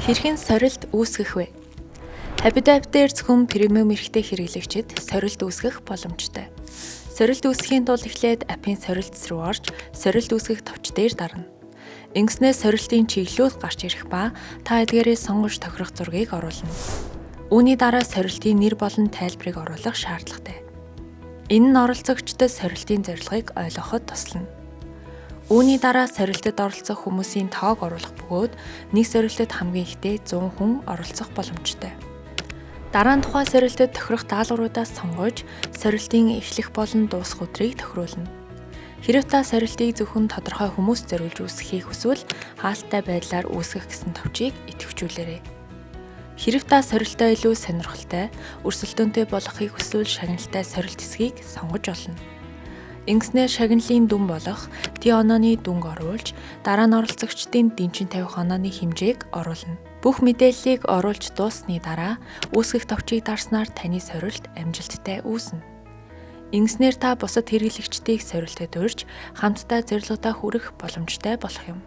Хэрхэн сорилт үүсгэх вэ? Habitat дээр зөвхөн премиум эрхтэй хэрэглэгчид сорилт үүсгэх боломжтой. Сорилт үүсгэхийн тулд эхлээд апын сорилтс руу орж сорилт үүсгэх товч дээр дарна. Ингэснээр сорилтын чиглэлүүд гарч ирэх ба та эдгээрээ сонгож тохирох зургийг оруулна. Үүний дараа сорилтын нэр болон тайлбарыг оруулах шаардлагатай. Энэ нь оролцогчдод сорилтын зорилгыг ойлгоход туслана. Үүний дараа сорилтод оролцох хүмүүсийн тоог оруулах бөгөөд нэг сорилтод хамгийн ихдээ 100 хүн оролцох боломжтой. Дараа нь тухайн сорилтод тохирох даалгавруудаас сонгож сорилтын эхлэх болон дуусах өдрийг тохируулна. Хэрэв та сорилтыг зөвхөн тодорхой хүмүүст зориулж үүсгэхийг хүсвэл хаалттай байдлаар үүсгэх гэсэн товчийг идэвхжүүлээрэй. Хэрэв та сорилтоо илүү сонирхолтой, өрсөлдөөнтэй болгохыг хүсвэл шагналтай сорилт хэсгийг сонгож олно. Ингэснээр шагналын дүн болох D-онооны дүнг оруулж, дараа нь оролцогчдын дэнчин тавих онооны хэмжээг оруулна. Бүх мэдээллийг оруулж дууссаны дараа үүсгэх товчийг дарснаар таны сорилт амжилттай үүснэ. Ингэснээр та бусад хэрэглэгчдийг сорилтод урьж хамтдаа зорилгодоо хүрэх боломжтой болох юм.